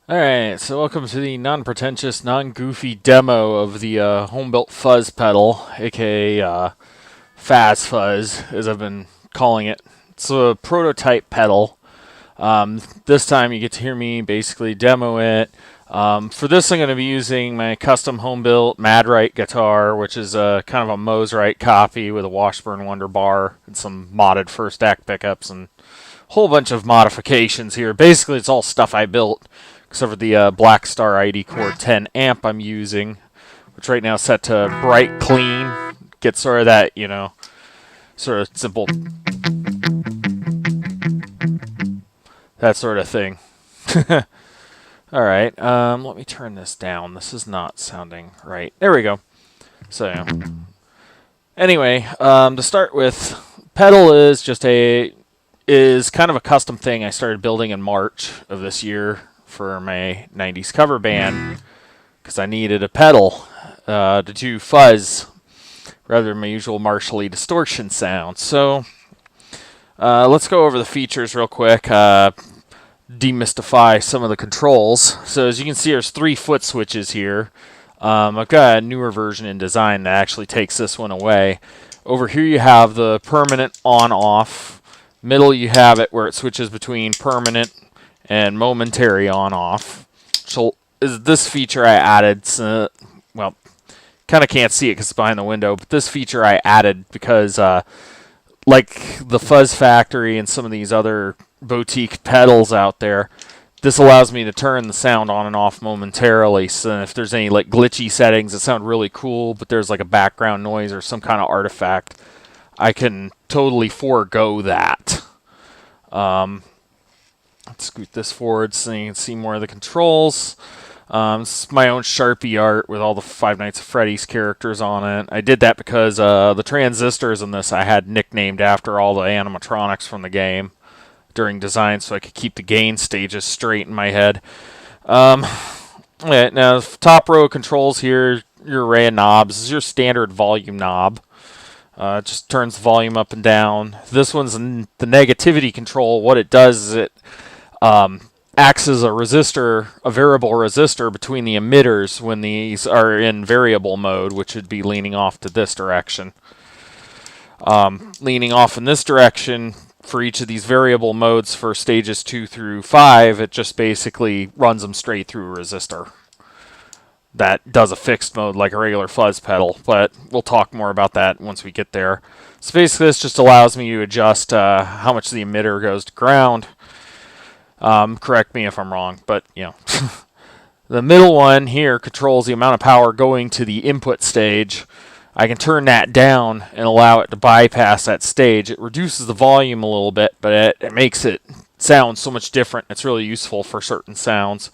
Alright, so welcome to the non-pretentious, non-goofy demo of the home-built fuzz pedal, aka Fazz Fuzz, as I've been calling it. It's a prototype pedal. This time you get to hear me basically demo it. For this I'm going to be using my custom home-built Mad-Rite guitar, which is kind of a Mosrite copy with a Washburn Wonder bar and some modded first act pickups and a whole bunch of modifications here. Basically it's all stuff I built, except for the Blackstar IDCORE 10 amp I'm using, which right now is set to bright clean. Get sort of that, you know, sort of simple, that sort of thing. Alright, let me turn this down. This is not sounding right. There we go. So, anyway, to start with, pedal is just kind of a custom thing I started building in March of this year for my 90s cover band, because I needed a pedal to do fuzz rather than my usual Marshall distortion sound. So let's go over the features real quick, demystify some of the controls. So as you can see, there's 3 foot switches here. I've got a newer version in design that actually takes this one away. Over here you have the permanent on-off. Middle you have it where it switches between permanent and momentary on-off. So this feature I added, well, kind of can't see it because it's behind the window, but this feature I added because like the Fuzz Factory and some of these other boutique pedals out there, this allows me to turn the sound on and off momentarily. So if there's any like glitchy settings that sound really cool, but there's like a background noise or some kind of artifact, I can totally forego that. Let's scoot this forward so you can see more of the controls. This is my own Sharpie art with all the Five Nights at Freddy's characters on it. I did that because the transistors in this I had nicknamed after all the animatronics from the game during design, so I could keep the gain stages straight in my head. Yeah, now, top row of controls here, your array of knobs. This is your standard volume knob. It just turns the volume up and down. This one's the negativity control. What it does is it acts as a resistor, a variable resistor between the emitters when these are in variable mode, which would be leaning off to this direction. Leaning off in this direction for each of these variable modes for stages 2 through 5, it just basically runs them straight through a resistor. That does a fixed mode like a regular fuzz pedal, but we'll talk more about that once we get there. So basically this just allows me to adjust how much the emitter goes to ground. Correct me if I'm wrong, but you know. The middle one here controls the amount of power going to the input stage. I can turn that down and allow it to bypass that stage. It reduces the volume a little bit, but it makes it sound so much different. It's really useful for certain sounds.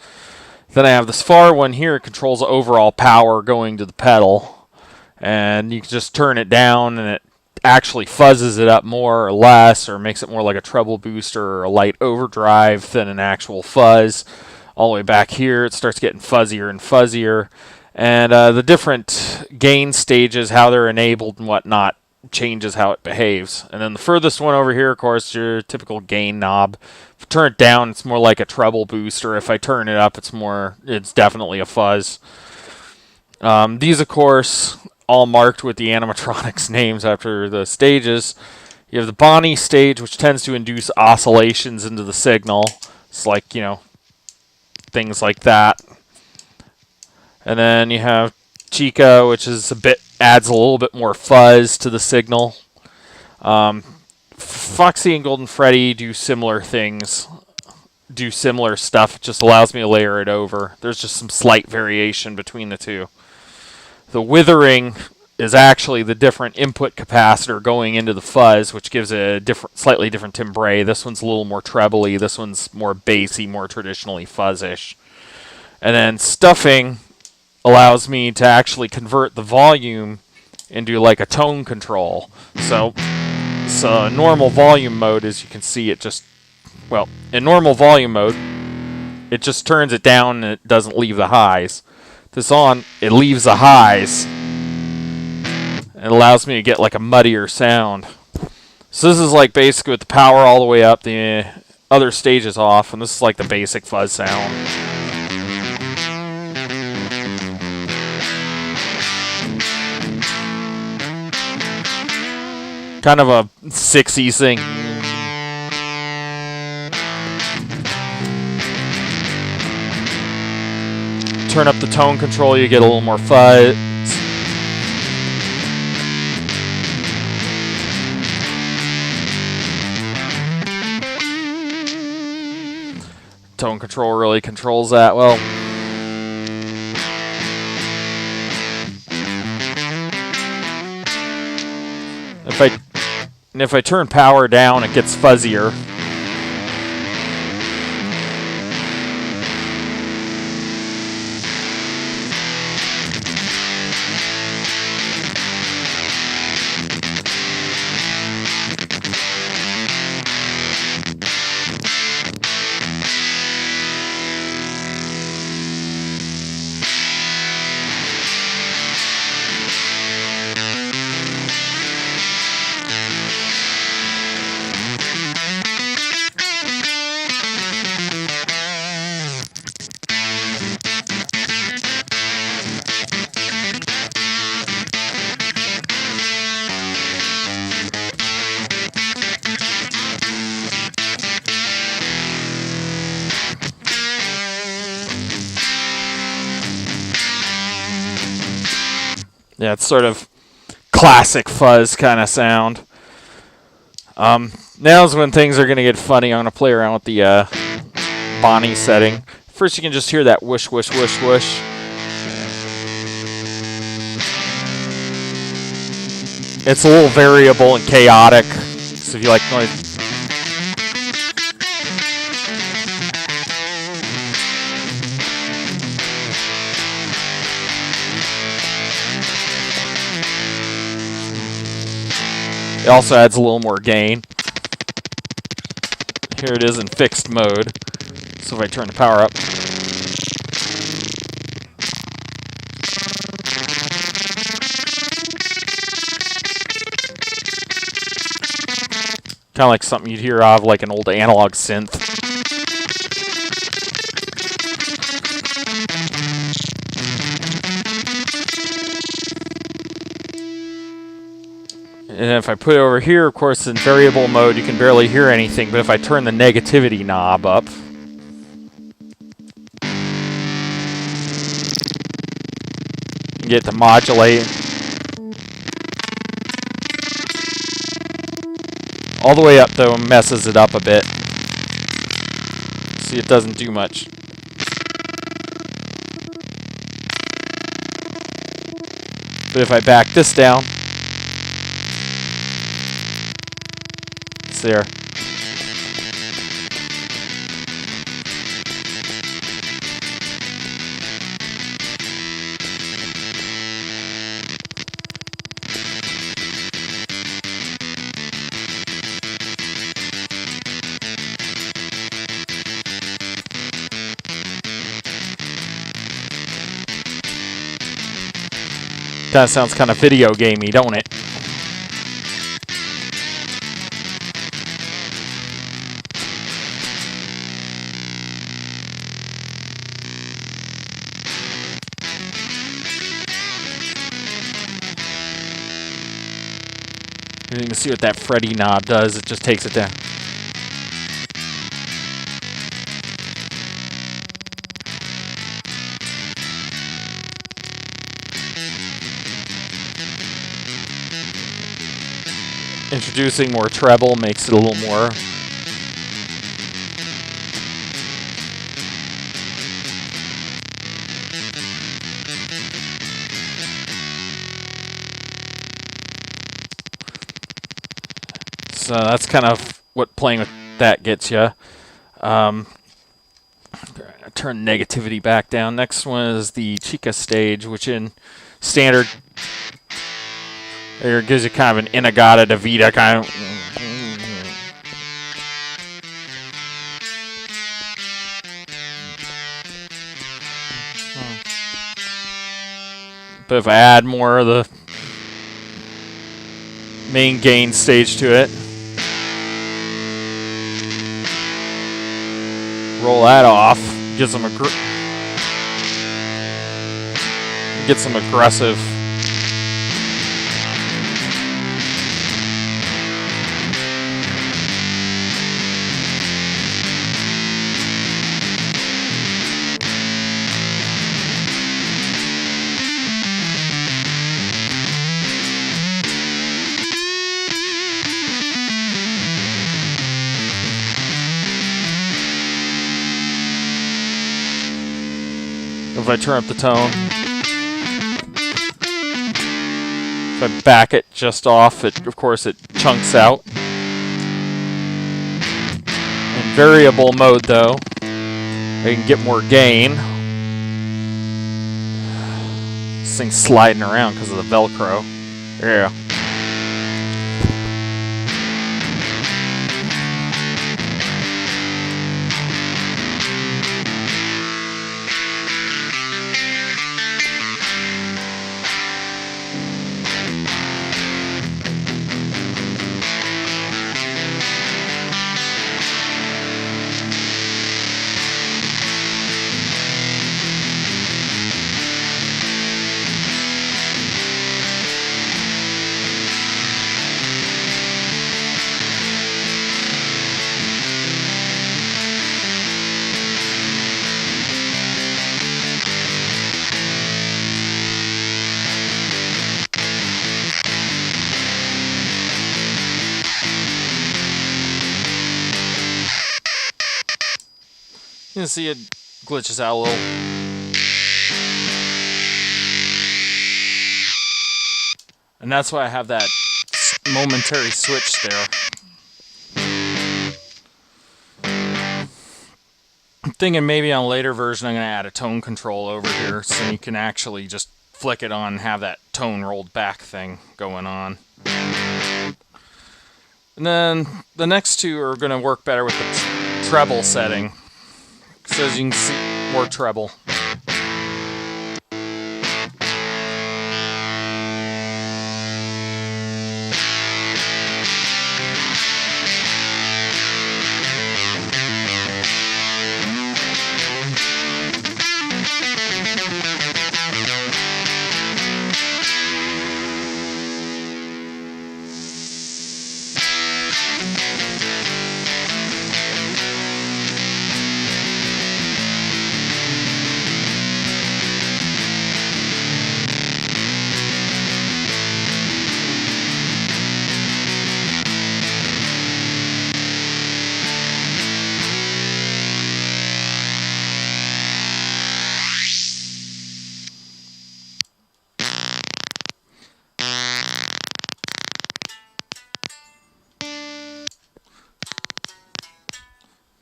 Then I have this far one here. It controls the overall power going to the pedal, and you can just turn it down and it actually fuzzes it up more or less, or makes it more like a treble booster or a light overdrive than an actual fuzz. All the way back here, it starts getting fuzzier and fuzzier. And the different gain stages, how they're enabled and whatnot, changes how it behaves. And then the furthest one over here, of course, your typical gain knob. If I turn it down, it's more like a treble booster. If I turn it up, it's definitely a fuzz. These, of course, all marked with the animatronics names after the stages. You have the Bonnie stage, which tends to induce oscillations into the signal. It's like, you know, things like that. And then you have Chica, which is adds a little bit more fuzz to the signal. Foxy and Golden Freddy do similar things, do similar stuff. It just allows me to layer it over. There's just some slight variation between the two. The Withering is actually the different input capacitor going into the fuzz, which gives a slightly different timbre. This one's a little more trebly. This one's more bassy, more traditionally fuzzish. And then Stuffing allows me to actually convert the volume into like a tone control. So normal volume mode, as you can see, it just, well, in normal volume mode, it just turns it down and it doesn't leave the highs. This on, it leaves the highs. It allows me to get like a muddier sound. So this is like basically with the power all the way up, the other stages off, and this is like the basic fuzz sound. Kind of a 6E thing. Turn up the tone control, you get a little more fuzz. Tone control really controls that well. If I turn power down, it gets fuzzier. Yeah, it's sort of classic fuzz kind of sound. Now's when things are going to get funny. I'm going to play around with the Bonnie setting. First, you can just hear that whoosh, whoosh, whoosh, whoosh. It's a little variable and chaotic, so if you like noise. It also adds a little more gain. Here it is in fixed mode. So if I turn the power up. Kind of like something you'd hear of like an old analog synth. And if I put it over here, of course, in variable mode, you can barely hear anything. But if I turn the negativity knob up, you get to modulate. All the way up, though, messes it up a bit. See, it doesn't do much. But if I back this down, there. That sounds kind of video gamey, don't it? You can see what that Freddy knob does. It just takes it down. Introducing more treble makes it a little more. So that's kind of what playing with that gets you. Turn negativity back down. Next one is the Chica stage, which in standard it gives you kind of an Inagata Davida kind of. But if I add more of the main gain stage to it, roll that off, get some aggressive. If I turn up the tone, if I back it just off, of course it chunks out. In variable mode though, I can get more gain. This thing's sliding around because of the Velcro. Yeah. You can see it glitches out a little. And that's why I have that momentary switch there. I'm thinking maybe on a later version I'm going to add a tone control over here so you can actually just flick it on and have that tone rolled back thing going on. And then the next two are going to work better with the treble setting. So as you can see, more treble.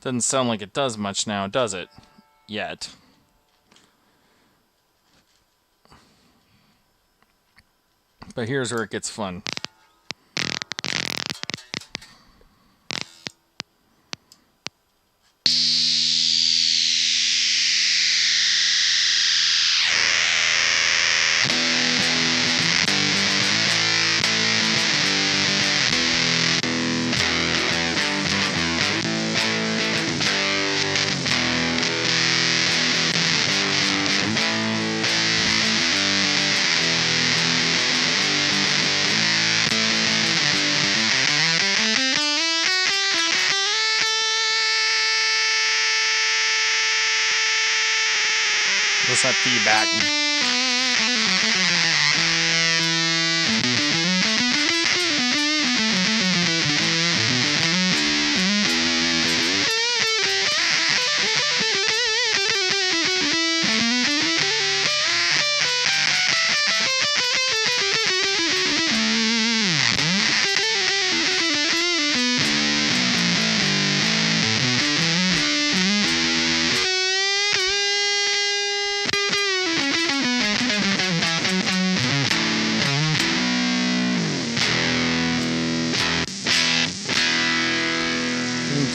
Doesn't sound like it does much now, does it? Yet. But here's where it gets fun. What's that feedback?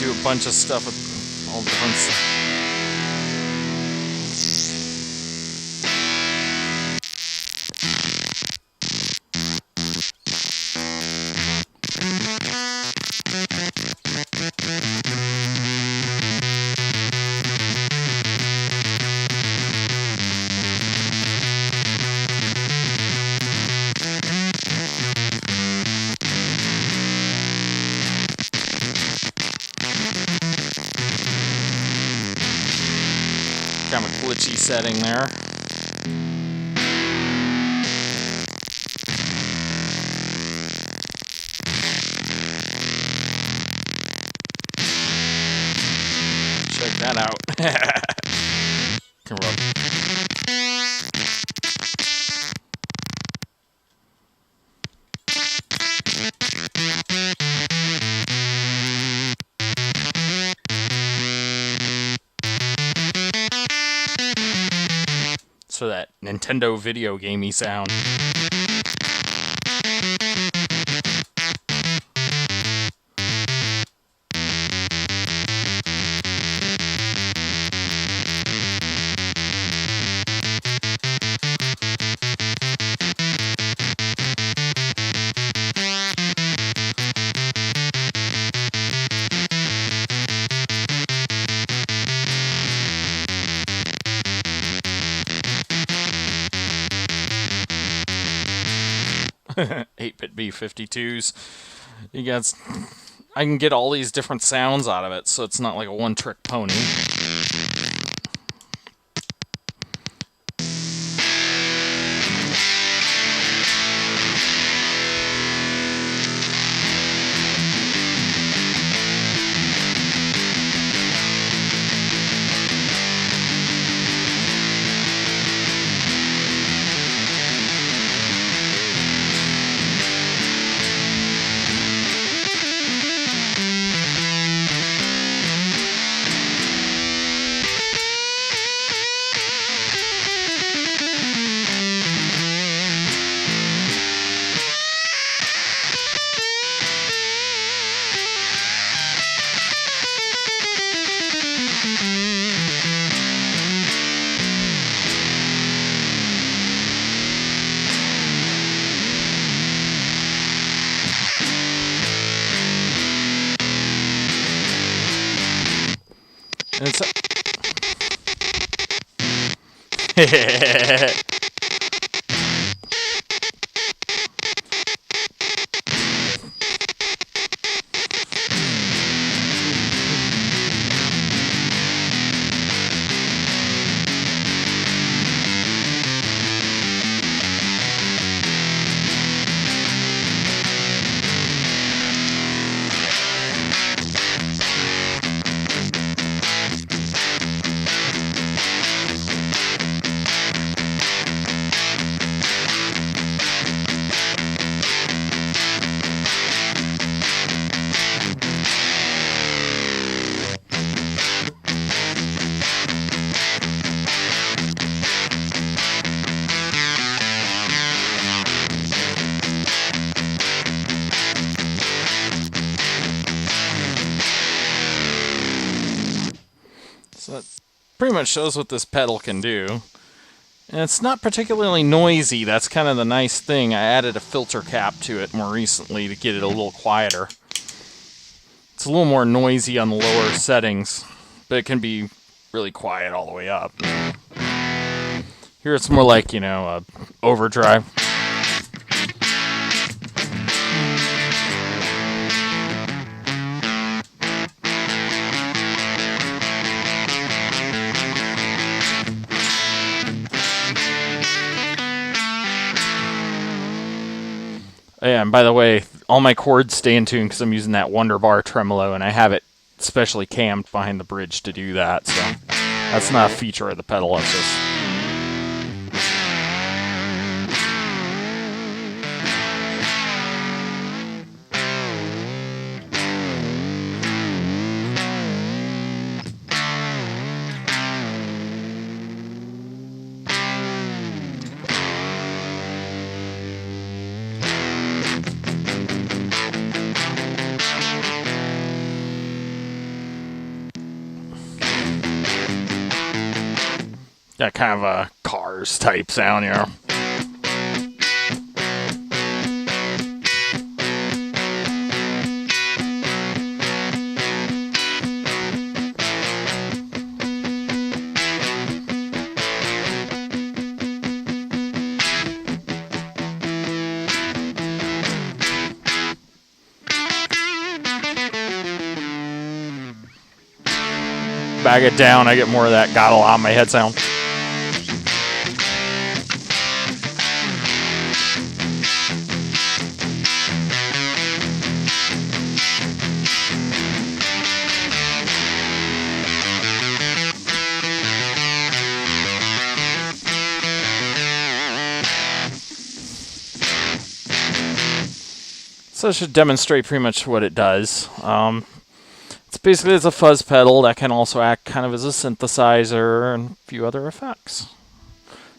Do a bunch of stuff with all different stuff. Kind of a glitchy setting there. Check that out. Come on. for that Nintendo video gamey sound. Eight-bit B52s. You guys, I can get all these different sounds out of it, so it's not like a one-trick pony. It's So that pretty much shows what this pedal can do. And it's not particularly noisy. That's kind of the nice thing. I added a filter cap to it more recently to get it a little quieter. It's a little more noisy on the lower settings, but it can be really quiet all the way up. Here it's more like, you know, overdrive. Yeah, and by the way, all my chords stay in tune because I'm using that Wonder Bar tremolo, and I have it specially cammed behind the bridge to do that, so that's not a feature of the pedal, it's just... That kind of a Cars type sound, you know. Bag it down, I get more of that got a lot on my head sound. So it should demonstrate pretty much what it does. It's a fuzz pedal that can also act kind of as a synthesizer and a few other effects.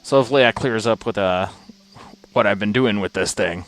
So hopefully that clears up with what I've been doing with this thing.